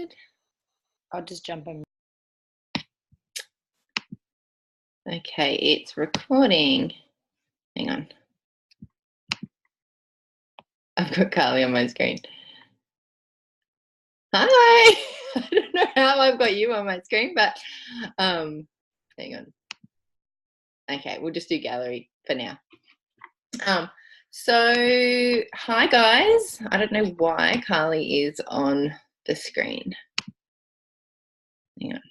good. I'll just jump on. Okay, it's recording. Hang on. I've got Carly on my screen. Hi. I don't know how I've got you on my screen, but hang on. Okay, we'll just do gallery for now. So hi guys. I don't know why Carly is on the screen. Hang on.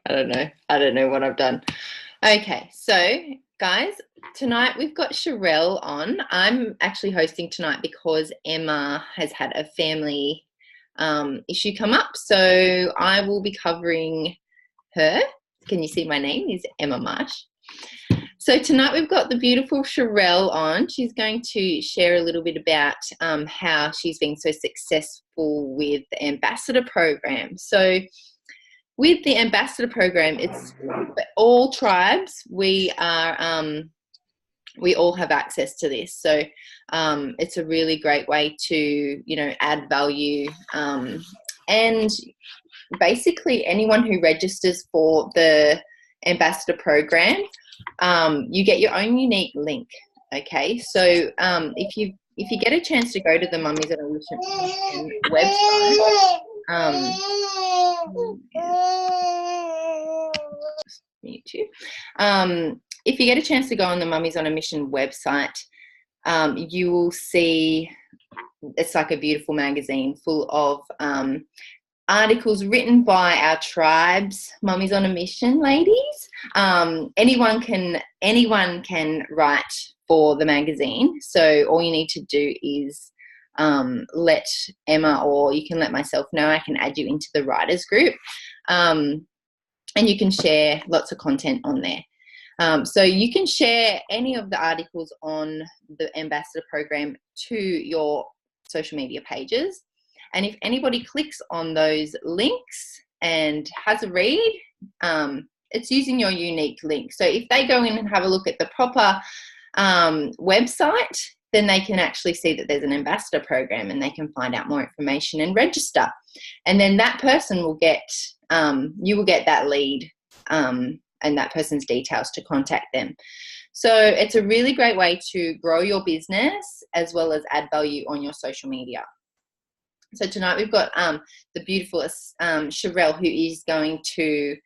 I don't know what I've done. Okay, so guys, tonight we've got Sherelle on. I'm actually hosting tonight because Emma has had a family issue come up. So I will be covering her. Can you see my name is Emma Marsh. So tonight we've got the beautiful Sherelle on. She's going to share a little bit about how she's been so successful with the Ambassador program. So with the Ambassador program, it's for all tribes. We all have access to this. So it's a really great way to, add value. And basically anyone who registers for the Ambassador program, you get your own unique link. Okay. So if you get a chance to go to the Mummies on a Mission website, mute you. If you get a chance to go on the Mummies on a Mission website, you will see it's like a beautiful magazine full of articles written by our tribes, Mummies on a Mission ladies. Anyone can write for the magazine. So all you need to do is let Emma, or you can let myself know. I can add you into the writers group, and you can share lots of content on there. So you can share any of the articles on the Ambassador program to your social media pages. And if anybody clicks on those links and has a read, it's using your unique link. So if they go in and have a look at the proper website, then they can actually see that there's an Ambassador program and they can find out more information and register. And then that person will get, you will get that lead and that person's details to contact them. So it's a really great way to grow your business as well as add value on your social media. So tonight we've got the beautiful Sherelle, who is going to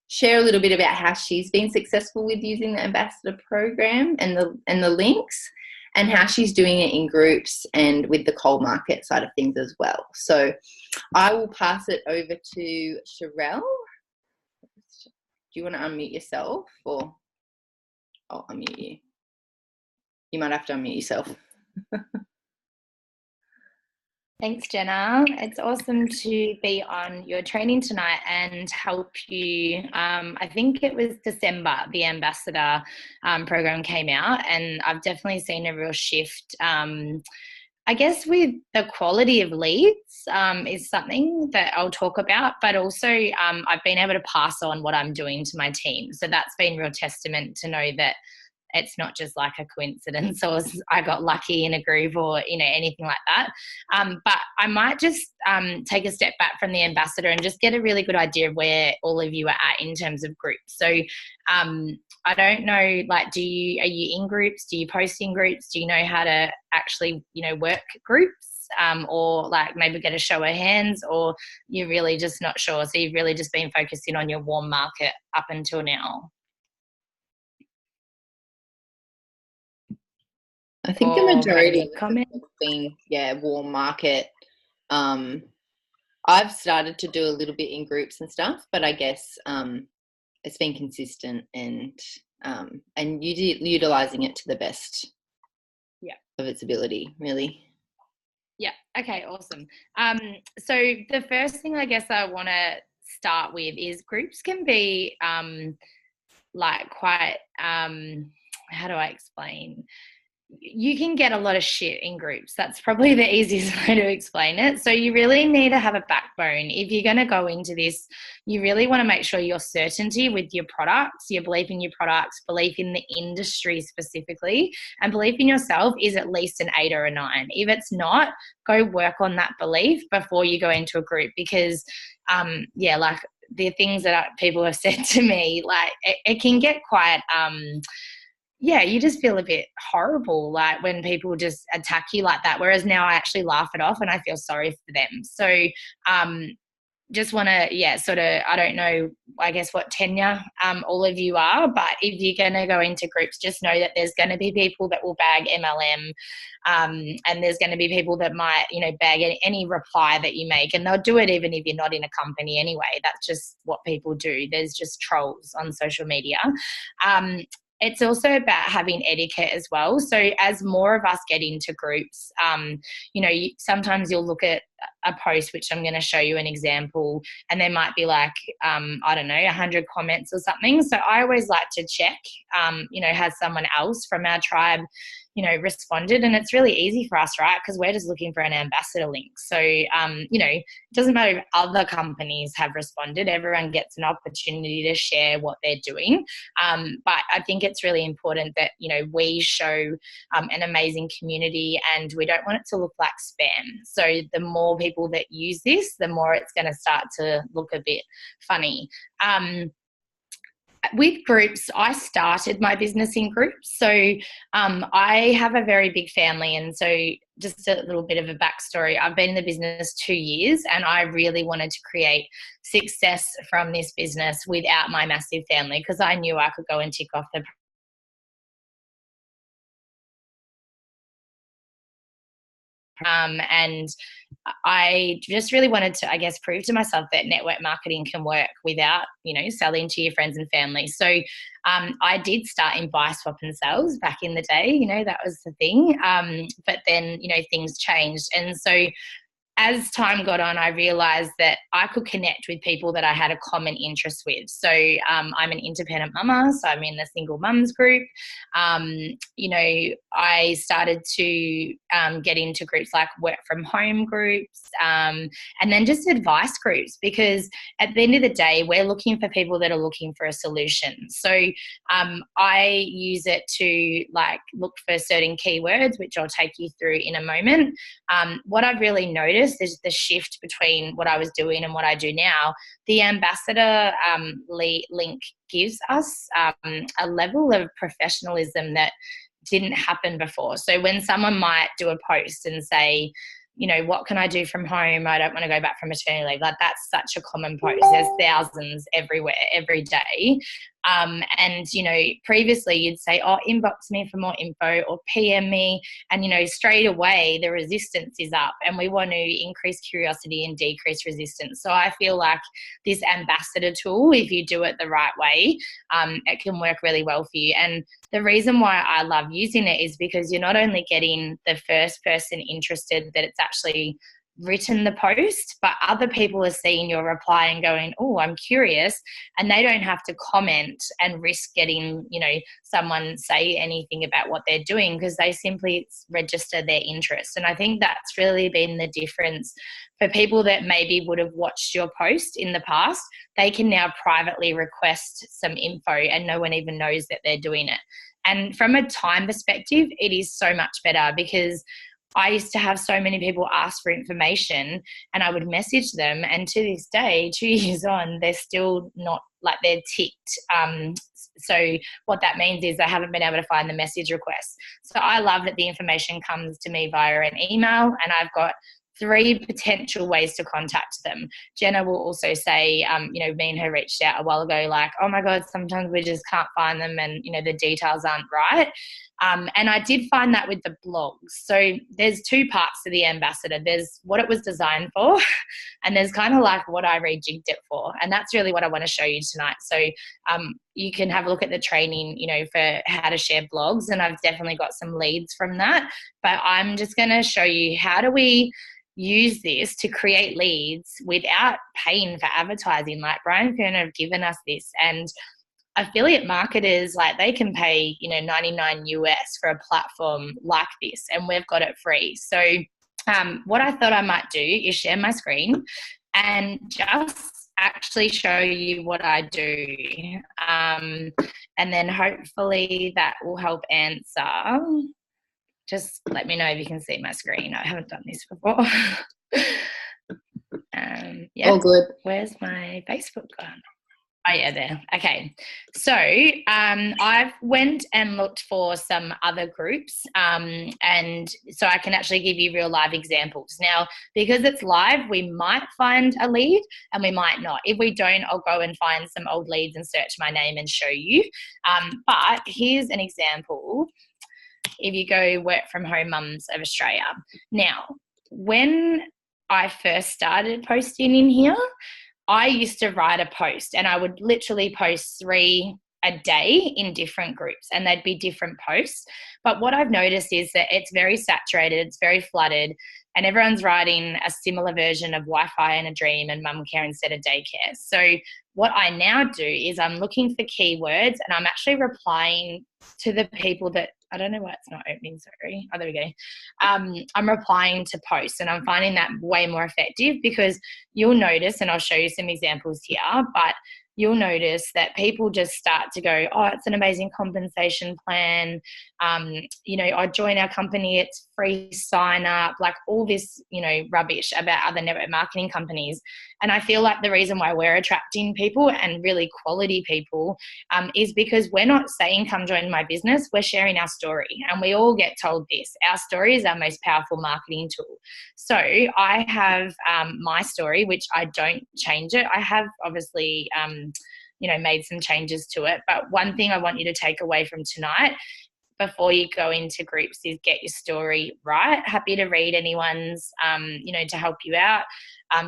share a little bit about how she's been successful with using the Ambassador program and the links, and how she's doing it in groups and with the cold market side of things as well. So I will pass it over to Sherelle. Do you want to unmute yourself, or I'll unmute you? You might have to unmute yourself. Thanks, Jenna. It's awesome to be on your training tonight and help you. I think it was December, the Ambassador program came out, and I've definitely seen a real shift. I guess with the quality of leads is something that I'll talk about, but also I've been able to pass on what I'm doing to my team. So that's been real testament to know that it's not just like a coincidence or I got lucky in a group or, anything like that. But I might just take a step back from the Ambassador and just get a really good idea of where all of you are at in terms of groups. So I don't know, like, are you in groups? Do you post in groups? Do you know how to actually, work groups? Or like maybe get a show of hands, or you're really just not sure? So you've really just been focusing on your warm market up until now? I think the majority have been, warm market. I've started to do a little bit in groups and stuff, but I guess it's been consistent and utilizing it to the best of its ability, really. Yeah. Okay. Awesome. So the first thing I guess I want to start with is groups can be like quite, how do I explain? you can get a lot of shit in groups. That's probably the easiest way to explain it. So you really need to have a backbone. If you're going to go into this, you really want to make sure your certainty with your products, your belief in your products, belief in the industry specifically, and belief in yourself is at least an 8 or a 9. If it's not, go work on that belief before you go into a group, because like the things that people have said to me, like it can get quite you just feel a bit horrible, like when people just attack you like that. Whereas now I actually laugh it off and I feel sorry for them. So just want to, sort of, I don't know, I guess what tenure all of you are, but if you're going to go into groups, just know that there's going to be people that will bag MLM, and there's going to be people that might, bag any reply that you make, and they'll do it even if you're not in a company anyway. That's just what people do. There's just trolls on social media. It's also about having etiquette as well. So as more of us get into groups, sometimes you'll look at a post, which I'm going to show you an example, and there might be like, 100 comments or something. So I always like to check, has someone else from our tribe, responded? And it's really easy for us, right? Because we're just looking for an ambassador link. So, it doesn't matter if other companies have responded. Everyone gets an opportunity to share what they're doing. But I think it's really important that, we show an amazing community, and we don't want it to look like spam. So the more people that use this, the more it's going to start to look a bit funny. With groups, I started my business in groups. So I have a very big family. And so just a little bit of a backstory. I've been in the business 2 years, and I really wanted to create success from this business without my massive family, because I knew I could go and tick off the and I just really wanted to, I guess, prove to myself that network marketing can work without, selling to your friends and family. So I did start in buy, swap and sales back in the day, that was the thing. But then, things changed. And so as time got on, I realized that I could connect with people that I had a common interest with. So I'm an independent mama, so I'm in the single mums group. I started to get into groups like work from home groups, and then just advice groups, because at the end of the day, we're looking for people that are looking for a solution. So I use it to look for certain keywords, which I'll take you through in a moment. What I've really noticed is the shift between what I was doing and what I do now. The ambassador link gives us a level of professionalism that didn't happen before. So when someone might do a post and say, what can I do from home? I don't want to go back from maternity leave. That's such a common post. There's thousands everywhere, every day. And, previously you'd say, inbox me for more info, or PM me. And, straight away the resistance is up, and we want to increase curiosity and decrease resistance. So I feel like this ambassador tool, if you do it the right way, it can work really well for you. And the reason why I love using it is because you're not only getting the first person interested that it's actually written the post, but other people are seeing your reply and going, I'm curious, and they don't have to comment and risk getting, someone say anything about what they're doing, because they simply register their interest. And I think that's really been the difference for people that maybe would have watched your post in the past. They can now privately request some info and no one even knows that they're doing it. And from a time perspective, it is so much better, because I used to have so many people ask for information and I would message them. And to this day, 2 years on, they're still not, they're ticked. So what that means is I haven't been able to find the message request. So I love that the information comes to me via an email, and I've got 3 potential ways to contact them. Jenna will also say, me and her reached out a while ago, oh my God, sometimes we just can't find them, and, the details aren't right. And I did find that with the blogs. So there's 2 parts to the ambassador. There's what it was designed for, and there's kind of what I rejigged it for. And that's really what I want to show you tonight. So you can have a look at the training, for how to share blogs, and I've definitely got some leads from that. But I'm just going to show you, how do we use this to create leads without paying for advertising? Brian Ferner have given us this, and affiliate marketers, like they can pay, you know, 99 US for a platform like this, and we've got it free. So what I thought I might do is share my screen and just actually show you what I do. And then hopefully that will help answer. Just let me know if you can see my screen. I haven't done this before. Yeah. All good. Where's my Facebook gone? Oh yeah, there. Okay. So I've went and looked for some other groups, and so I can actually give you real live examples. Now, because it's live, we might find a lead and we might not. If we don't, I'll go and find some old leads and search my name and show you. But here's an example. If you go Work From Home Mums of Australia. Now, when I first started posting in here, I used to write a post, and I would literally post 3 a day in different groups, and they'd be different posts. But what I've noticed is that it's very saturated, it's very flooded, and everyone's writing a similar version of Wi-Fi and a dream and mum care instead of daycare. So what I now do is I'm looking for keywords, and I'm actually replying to the people that, I don't know why it's not opening, sorry. Oh, there we go. I'm replying to posts, and I'm finding that way more effective, because you'll notice, and I'll show you some examples here, but you'll notice that people just start to go, oh, it's an amazing compensation plan. You know, I join our company, it's free sign up, like all this, you know, rubbish about other network marketing companies. And I feel like the reason why we're attracting people, and really quality people, is because we're not saying, come join my business. We're sharing our story, and we all get told this. Our story is our most powerful marketing tool. So I have my story, which I don't change it. I have obviously, you know, made some changes to it. But one thing I want you to take away from tonight before you go into groups is get your story right. Happy to read anyone's, you know, to help you out.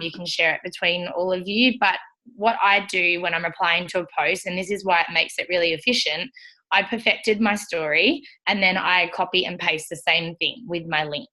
You can share it between all of you. But what I do when I'm replying to a post, and this is why it makes it really efficient, I perfected my story, and then I copy and paste the same thing with my link.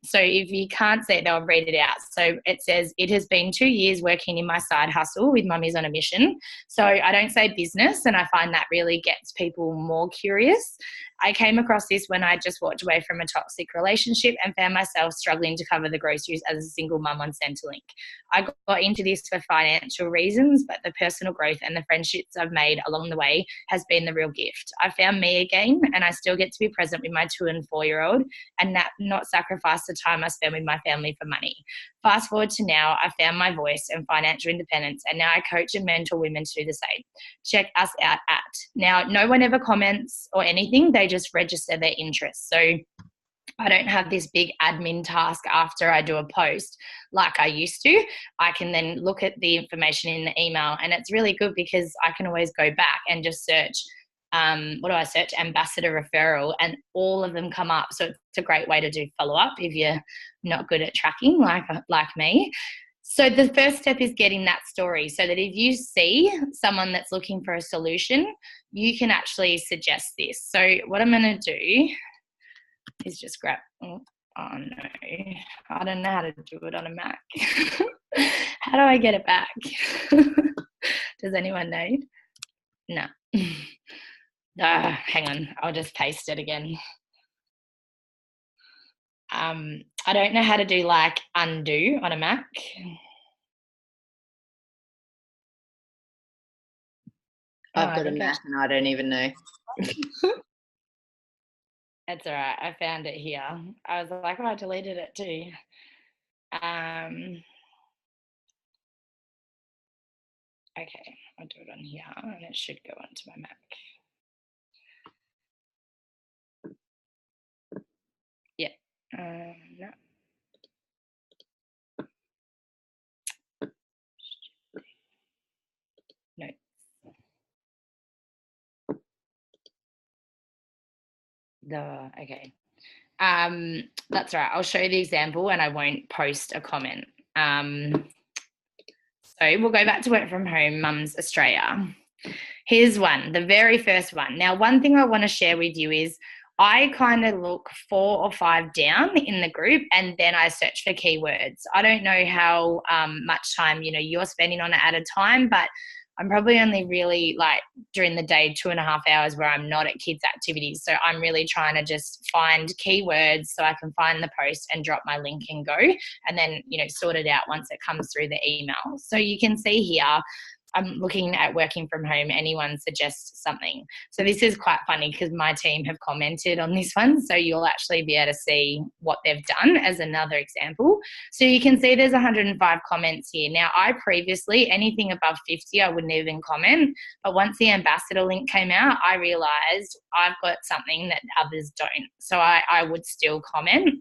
So if you can't see it, I'll read it out. So it says, it has been 2 years working in my side hustle with Mummies on a Mission. So I don't say business, and I find that really gets people more curious. I came across this when I just walked away from a toxic relationship and found myself struggling to cover the groceries as a single mum on Centrelink. I got into this for financial reasons, but the personal growth and the friendships I've made along the way has been the real gift. I found me again, and I still get to be present with my 2 and 4-year-old, and not sacrifice the time I spend with my family for money. Fast forward to now, I found my voice and financial independence, and now I coach and mentor women to do the same. Check us out at. Now, no one ever comments or anything. They just register their interest. So I don't have this big admin task after I do a post like I used to. I can then look at the information in the email, and it's really good because I can always go back and just search, what do I search? Ambassador referral, and all of them come up. So it's a great way to do follow-up if you're not good at tracking like me. So the first step is getting that story, so that if you see someone that's looking for a solution, you can actually suggest this. So what I'm going to do is just grab, oh no, I don't know how to do it on a Mac. How do I get it back? Does anyone know? No. Hang on, I'll just paste it again. I don't know how to do like undo on a Mac. I've got a Mac and I don't even know. That's all right. I found it here. I was like, oh, I deleted it too. Okay, I'll do it on here, and it should go onto my Mac. Yeah. No. No. Okay. That's all right. I'll show you the example, and I won't post a comment. So we'll go back to Work From Home Mums Australia. Here's one, the very first one. Now, one thing I want to share with you is I kind of look 4 or 5 down in the group, and then I search for keywords. I don't know how much time, you know, you're spending on it at a time, but I'm probably only really like during the day 2.5 hours where I'm not at kids' activities. So I'm really trying to just find keywords so I can find the post and drop my link and go, and then, sort it out once it comes through the email. So you can see here, I'm looking at working from home, anyone suggests something. So this is quite funny because my team have commented on this one. So you'll actually be able to see what they've done as another example. So you can see there's 105 comments here. Now, I previously, anything above 50, I wouldn't even comment. But once the ambassador link came out, I realized I've got something that others don't. So I would still comment.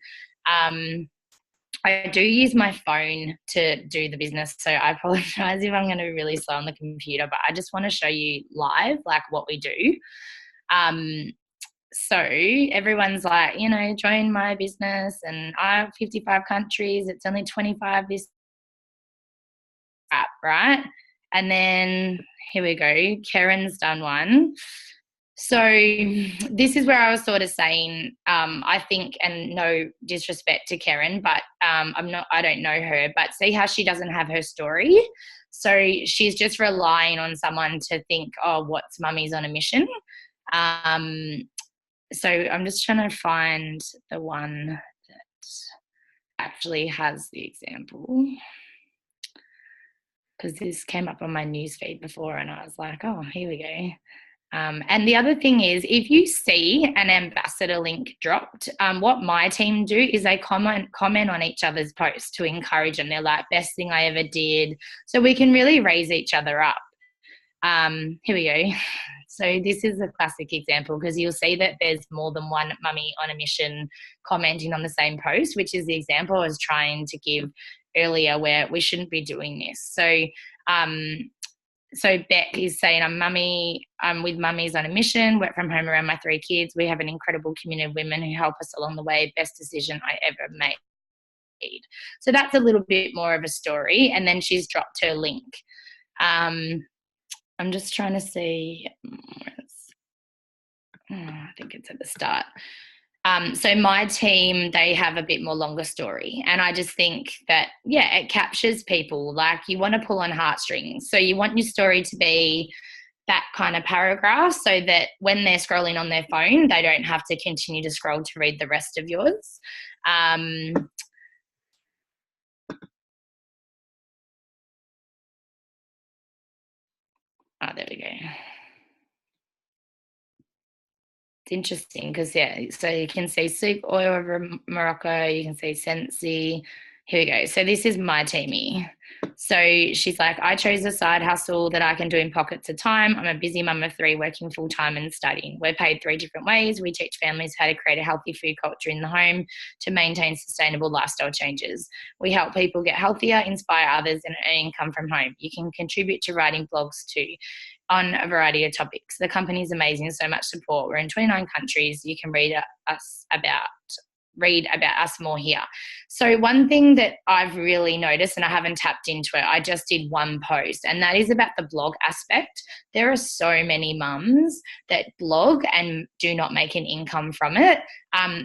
I do use my phone to do the business, so I apologize if I'm going to be really slow on the computer, but I just want to show you live, like, what we do. So everyone's like, join my business, and I have 55 countries. It's only 25 this app, right? And then here we go. Karen's done one. So this is where I was sort of saying, I think, and no disrespect to Karen, but I don't know her, but see how she doesn't have her story. So she's just relying on someone to think, oh, what's Mummies on a Mission? So I'm just trying to find the one that actually has the example, because this came up on my newsfeed before and I was like, oh, here we go. And the other thing is, if you see an ambassador link dropped, what my team do is they comment on each other's posts to encourage them. They're like, best thing I ever did. So we can really raise each other up. Here we go. So this is a classic example, because you'll see that there's more than one mummy on a mission commenting on the same post, which is the example I was trying to give earlier where we shouldn't be doing this. So Beck is saying, I'm with Mummies on a Mission, work from home around my 3 kids. We have an incredible community of women who help us along the way. Best decision I ever made. So that's a little bit more of a story. And then she's dropped her link. I'm just trying to see. I think it's at the start. So my team, they have a bit more longer story. And I just think that, it captures people. Like, you want to pull on heartstrings. So you want your story to be that kind of paragraph so that when they're scrolling on their phone, they don't have to continue to scroll to read the rest of yours. There we go. It's interesting because, so you can see soup oil over Morocco, you can see Sensi. Here we go. So this is my teamie. So she's like, I chose a side hustle that I can do in pockets of time. I'm a busy mum of 3 working full time and studying. We're paid 3 different ways. We teach families how to create a healthy food culture in the home to maintain sustainable lifestyle changes. We help people get healthier, inspire others, and earn income from home. You can contribute to writing blogs too on a variety of topics. The company is amazing, so much support. We're in 29 countries. You can read about us more here. So one thing that I've really noticed, and I haven't tapped into it, I just did one post, and that is about the blog aspect. There are so many mums that blog and do not make an income from it.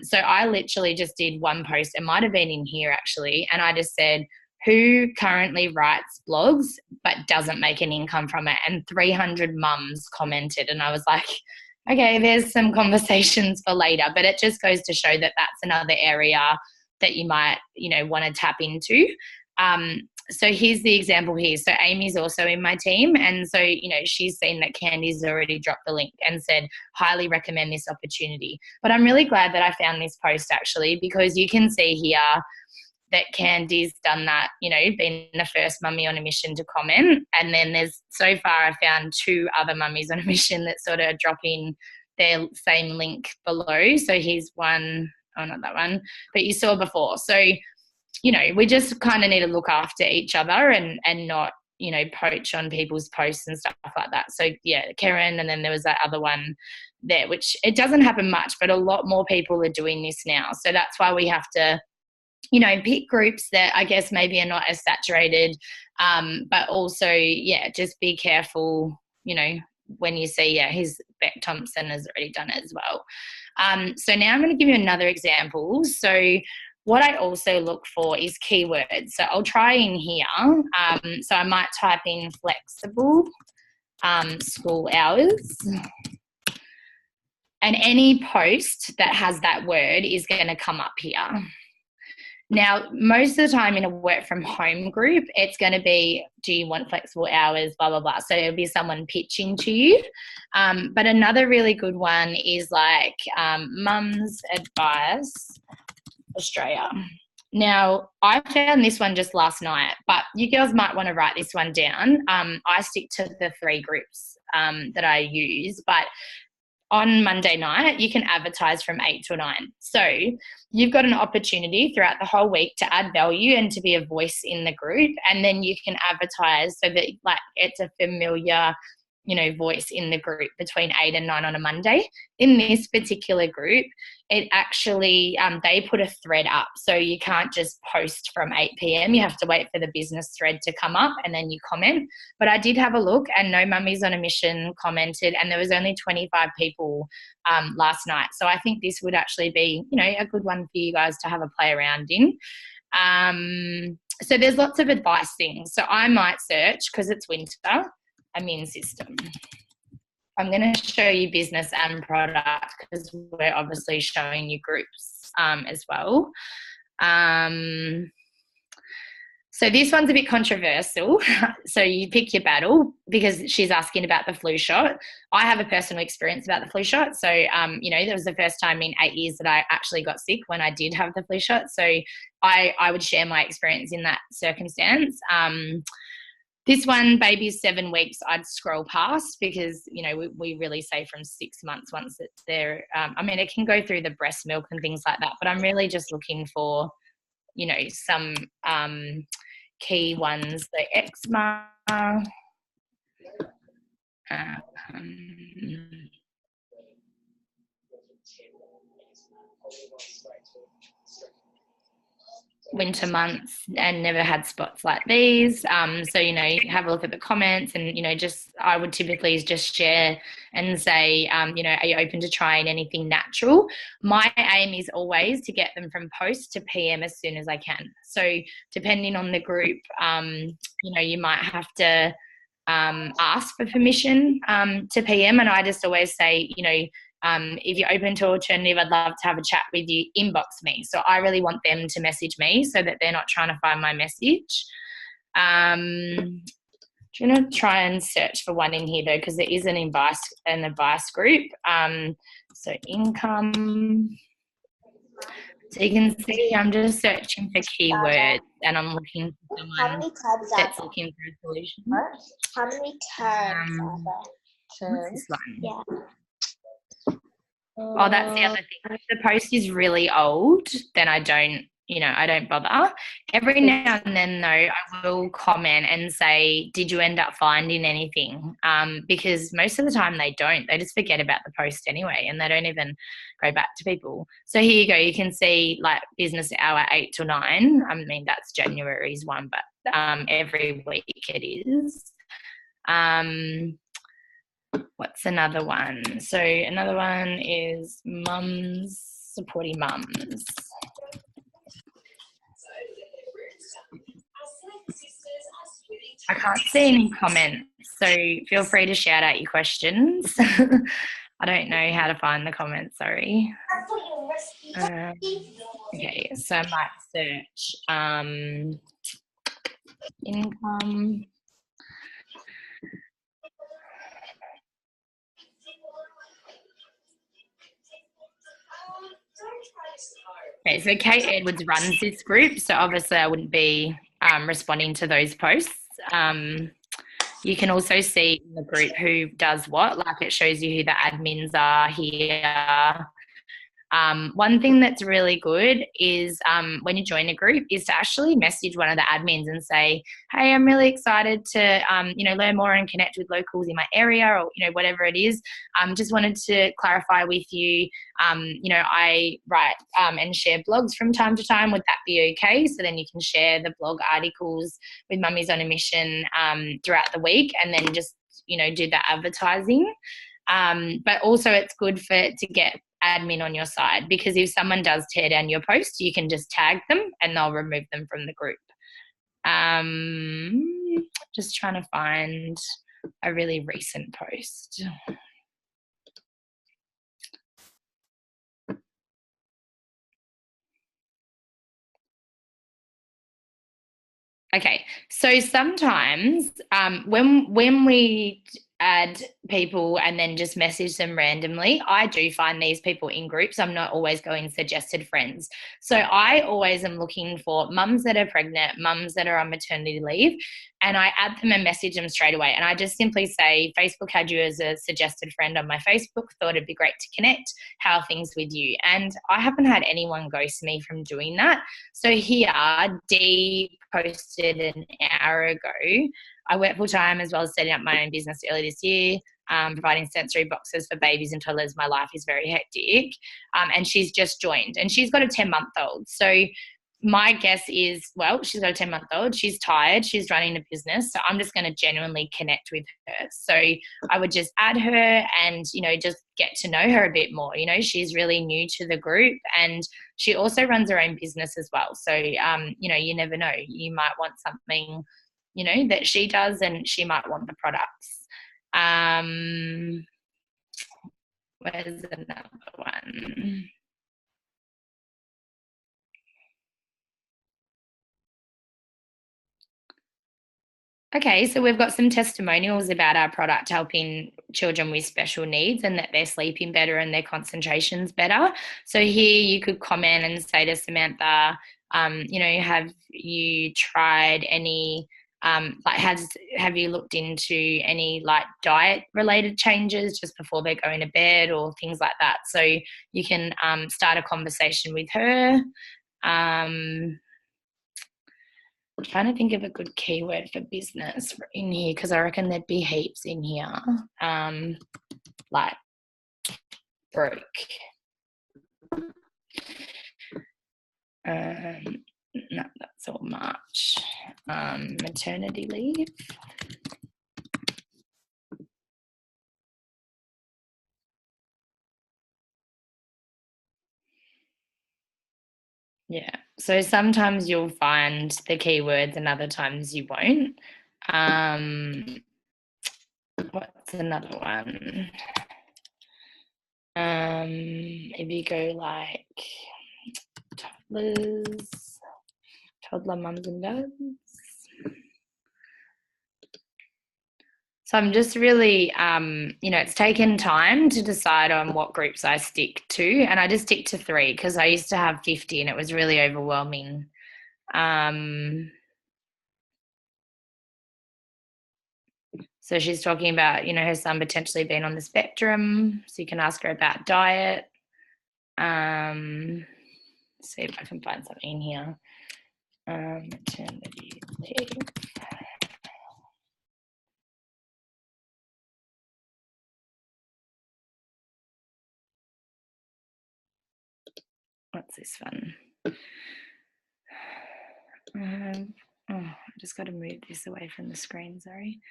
So I literally just did one post. It might have been in here actually, and I just said, who currently writes blogs but doesn't make an income from it? And 300 mums commented, and I was like, okay, there's some conversations for later, but it just goes to show that that's another area that you might, want to tap into. So here's the example here. So Amy's also in my team. And so, she's seen that Candy's already dropped the link and said, highly recommend this opportunity. But I'm really glad that I found this post actually, because you can see here that Candy's done that, being the first mummy on a mission to comment. And then there's, so far I found 2 other mummies on a mission that sort of drop in their same link below. So here's one, oh, not that one, but you saw before. So, we just kind of need to look after each other and not, poach on people's posts and stuff like that. So Karen, and then there was that other one there, which it doesn't happen much, but a lot more people are doing this now. So that's why we have to, pick groups that I guess maybe are not as saturated, but also, just be careful, when you see, his Beck Thompson has already done it as well. So now I'm going to give you another example. So what I also look for is keywords. So I'll try in here. So I might type in flexible. school hours. And any post that has that word is going to come up here. Now, most of the time in a work from home group, it's going to be, do you want flexible hours, blah, blah, blah. So it'll be someone pitching to you. But another really good one is like Mum's Advice Australia. Now, I found this one just last night, but you girls might want to write this one down. I stick to the 3 groups that I use, but on Monday night, you can advertise from 8 till 9. So you've got an opportunity throughout the whole week to add value and to be a voice in the group. And then you can advertise so that like it's a familiar, voice in the group between 8 and 9 on a Monday. In this particular group, it actually, they put a thread up. So you can't just post from 8 p.m. You have to wait for the business thread to come up and then you comment. But I did have a look and No Mummies on a Mission commented, and there was only 25 people last night. So I think this would actually be, a good one for you guys to have a play around in. So there's lots of advice things. So I might search, because it's winter, immune system. I'm going to show you business and product because we're obviously showing you groups as well. So this one's a bit controversial. So you pick your battle because she's asking about the flu shot. I have a personal experience about the flu shot. So, that was the first time in 8 years that I actually got sick when I did have the flu shot. So I would share my experience in that circumstance. This one, baby's 7 weeks, I'd scroll past because, we really say from 6 months once it's there. It can go through the breast milk and things like that, but I'm really just looking for, some key ones. So eczema, winter months and never had spots like these. So, have a look at the comments and, I would typically just share and say, are you open to trying anything natural? My aim is always to get them from post to PM as soon as I can. So depending on the group, you might have to ask for permission to PM. And I just always say, if you're open to alternative, I'd love to have a chat with you, inbox me. So I really want them to message me so that they're not trying to find my message. I'm going to try and search for one in here though, because there is an advice group. So income. So you can see I'm just searching for keywords and I'm looking for someone that's looking for a solution. How many tabs are there? What's this one? Yeah. Oh, that's the other thing. If the post is really old, then I don't bother. Every now and then, though, I will comment and say, did you end up finding anything? Because most of the time they don't. They just forget about the post anyway, and they don't even go back to people. So here you go. You can see, like, business hour 8 till 9. That's January's one, but every week it is. What's another one? So another one is mums, supporting mums. I can't see any comments, so feel free to shout out your questions. I don't know how to find the comments, sorry. Okay, so I might search income. Okay, so Kate Edwards runs this group, so obviously I wouldn't be responding to those posts. You can also see in the group who does what, like it shows you who the admins are here. One thing that's really good is when you join a group is to actually message one of the admins and say, hey, I'm really excited to, learn more and connect with locals in my area or, whatever it is. Just wanted to clarify with you, I write and share blogs from time to time. Would that be okay? So then you can share the blog articles with Mummies on a Mission throughout the week and then just, do the advertising. But also it's good to get admin on your side, because if someone does tear down your post, you can just tag them and they'll remove them from the group. Just trying to find a really recent post. Okay, so sometimes when we add people and then just message them randomly, I do find these people in groups. I'm not always going suggested friends. So I always am looking for mums that are pregnant, mums that are on maternity leave, and I add them and message them straight away. And I just simply say, Facebook had you as a suggested friend on my Facebook, thought it'd be great to connect. How are things with you? And I haven't had anyone ghost me from doing that. So here, Dee posted an hour ago. I work full time as well as setting up my own business early this year, providing sensory boxes for babies and toddlers. My life is very hectic. And she's just joined and she's got a 10-month-old. So my guess is, well, she's got a 10-month-old. She's tired. She's running a business. So I'm just going to genuinely connect with her. So I would just add her and, just get to know her a bit more. She's really new to the group and she also runs her own business as well. So, you never know. You might want something, that she does and she might want the products. Where's another one? Okay, so we've got some testimonials about our product helping children with special needs and that they're sleeping better and their concentration's better. So here you could comment and say to Samantha, have you tried any, have you looked into any diet related changes just before they're going to bed or things like that? So you can start a conversation with her. I'm trying to think of a good keyword for business in here because I reckon there'd be heaps in here. Like broke. No, that's all March. Maternity leave. Yeah, so sometimes you'll find the keywords and other times you won't. What's another one? If you go toddler mums and dads. So I'm just really, it's taken time to decide on what groups I stick to, and I just stick to 3 because I used to have 50 and it was really overwhelming. So she's talking about, her son potentially being on the spectrum, so you can ask her about diet. See if I can find something in here. Maternity leave. What's this one? I just got to move this away from the screen, sorry.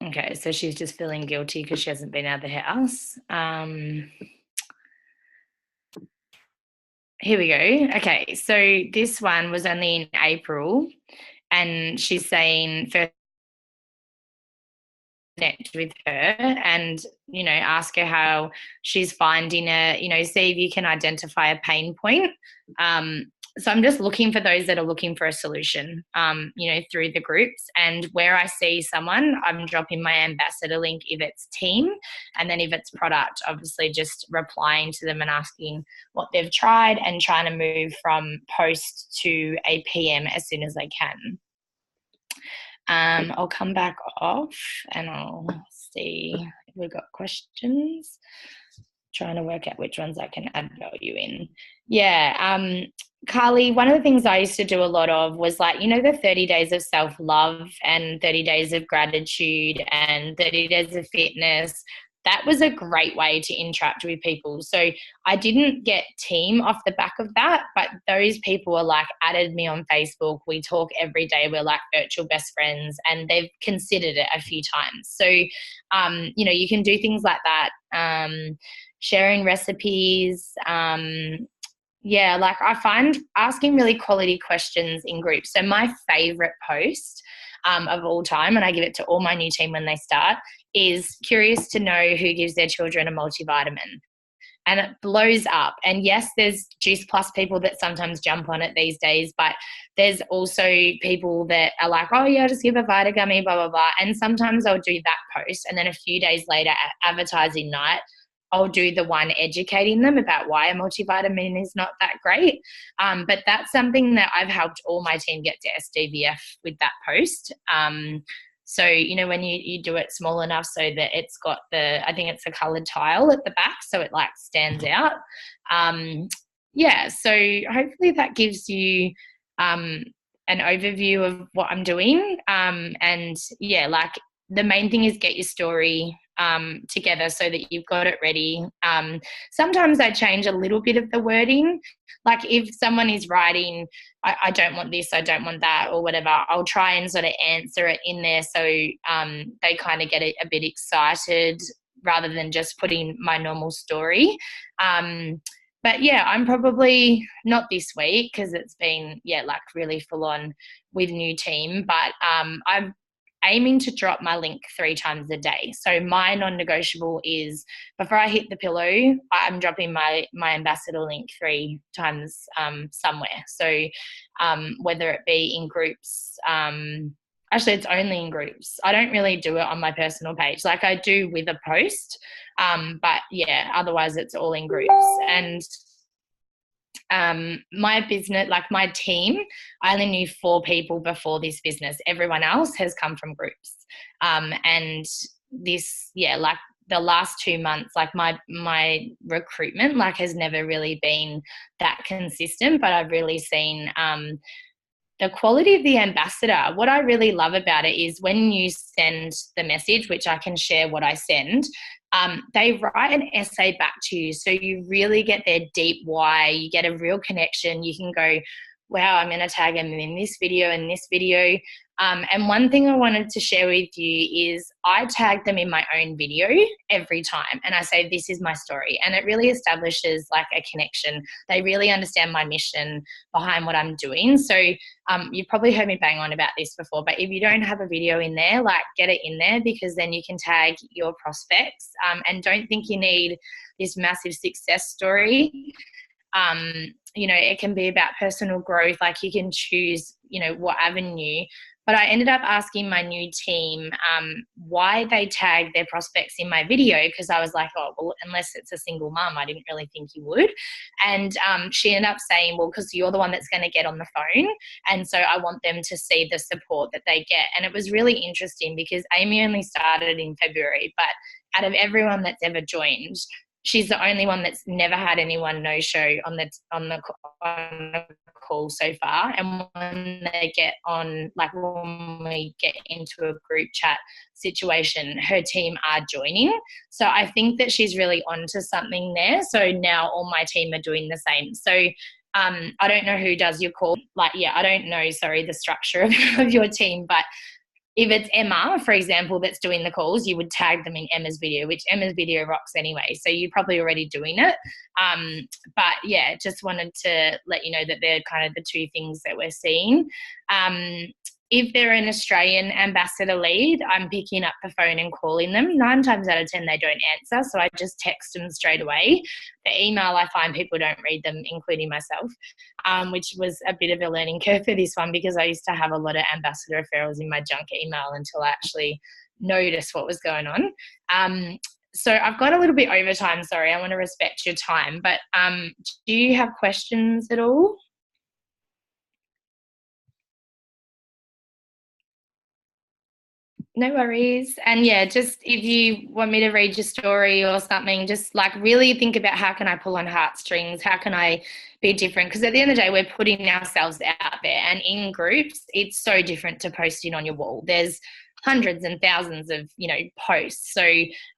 Okay, so she's just feeling guilty because she hasn't been out of the house. Here we go. Okay, so this one was only in April, and she's saying first connect with her and, ask her how she's finding it, see if you can identify a pain point. So I'm just looking for those that are looking for a solution, through the groups. And where I see someone, I'm dropping my ambassador link if it's team. And then if it's product, obviously just replying to them and asking what they've tried and trying to move from post to a PM as soon as I can. I'll come back off and I'll see if we've got questions. Trying to work out which ones I can add value in. Yeah, Carly, one of the things I used to do a lot of was the 30 days of self-love and 30 days of gratitude and 30 days of fitness. That was a great way to interact with people. So I didn't get team off the back of that, but those people were added me on Facebook. We talk every day. We're virtual best friends, and they've considered it a few times. So, you can do things like that. sharing recipes. Yeah, like I find asking really quality questions in groups. So my favorite post of all time, and I give it to all my new team when they start, is curious to know who gives their children a multivitamin. And it blows up. And yes, there's Juice Plus people that sometimes jump on it these days, but there's also people that are like, oh yeah, I'll just give a Vita Gummy, blah, blah, blah. And sometimes I'll do that post, and then a few days later at advertising night, I'll do the one educating them about why a multivitamin is not that great. But that's something that I've helped all my team get to SDVF with that post. So, you know, when you do it small enough so that it's got I think it's a coloured tile at the back, so it like stands out. Yeah, so hopefully that gives you an overview of what I'm doing. And yeah, like the main thing is get your story together so that you've got it ready. Sometimes I change a little bit of the wording. Like if someone is writing, I don't want this, I don't want that, or whatever, I'll try and sort of answer it in there so they kind of get a bit excited rather than just putting my normal story. But yeah, I'm probably not this week because it's been, yeah, like really full on with new team. But I'm aiming to drop my link 3 times a day. So my non-negotiable is before I hit the pillow, I'm dropping my ambassador link 3 times somewhere. So whether it be in groups, actually it's only in groups. I don't really do it on my personal page. Like I do with a post, but yeah, otherwise it's all in groups. And my business, like my team, I only knew 4 people before this business. Everyone else has come from groups. And this, yeah, like the last 2 months, like my recruitment, like has never really been that consistent, but I've really seen the quality of the ambassador. What I really love about it is when you send the message, which I can share what I send, they write an essay back to you. So you really get their deep why. You get a real connection. You can go, wow, I'm going to tag them in this video and this video. And one thing I wanted to share with you is I tag them in my own video every time. And I say, this is my story. And it really establishes like a connection. They really understand my mission behind what I'm doing. So you've probably heard me bang on about this before, but if you don't have a video in there, like get it in there because then you can tag your prospects. And don't think you need this massive success story. You know, it can be about personal growth. Like you can choose, you know, what avenue. But I ended up asking my new team why they tagged their prospects in my video because I was like, oh, well, unless it's a single mum, I didn't really think you would. And she ended up saying, well, because you're the one that's going to get on the phone. And so I want them to see the support that they get. And it was really interesting because Amy only started in February, but out of everyone that's ever joined, she's the only one that's never had anyone no-show on the call so far. And when they get on, like when we get into a group chat situation, her team are joining. So I think that she's really onto something there. So now all my team are doing the same. So I don't know who does your call. Like, yeah, I don't know, the structure of your team, but if it's Emma, for example, that's doing the calls, you would tag them in Emma's video, which Emma's video rocks anyway. So you're probably already doing it. But yeah, just wanted to let you know that they're kind of the 2 things that we're seeing. If they're an Australian ambassador lead, I'm picking up the phone and calling them. 9 times out of 10, they don't answer. So I just text them straight away. The email, I find people don't read them, including myself, which was a bit of a learning curve for this one because I used to have a lot of ambassador referrals in my junk email until I actually noticed what was going on. So I've got a little bit over time. Sorry, I want to respect your time. But do you have questions at all? No worries. And yeah, just if you want me to read your story or something, just like really think about how can I pull on heartstrings? How can I be different? Because at the end of the day, we're putting ourselves out there, and in groups, it's so different to posting on your wall. There's hundreds and thousands of, you know, posts. So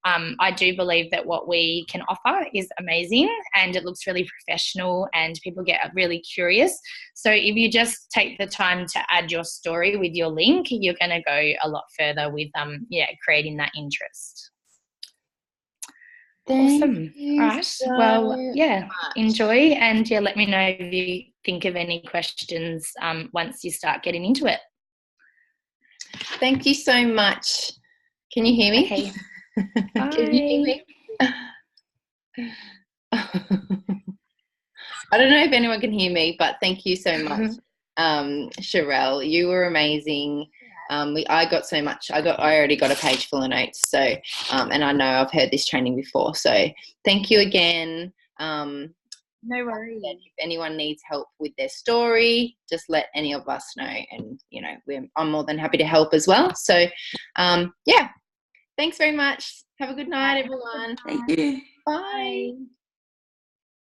I do believe that what we can offer is amazing and it looks really professional and people get really curious. So if you just take the time to add your story with your link, you're going to go a lot further with creating that interest. Awesome. you All right. so Well, yeah, much. enjoy, and yeah, let me know if you think of any questions once you start getting into it. Thank you so much. Can you hear me? Okay. Can you hear me? I don't know if anyone can hear me, but thank you so much, Sherelle. You were amazing. I got so much. I already got a page full of notes. So, and I know I've heard this training before. So, thank you again. No worries. If anyone needs help with their story, just let any of us know, and I'm more than happy to help as well. So, yeah. Thanks very much. Have a good night, everyone. Thank you. Bye.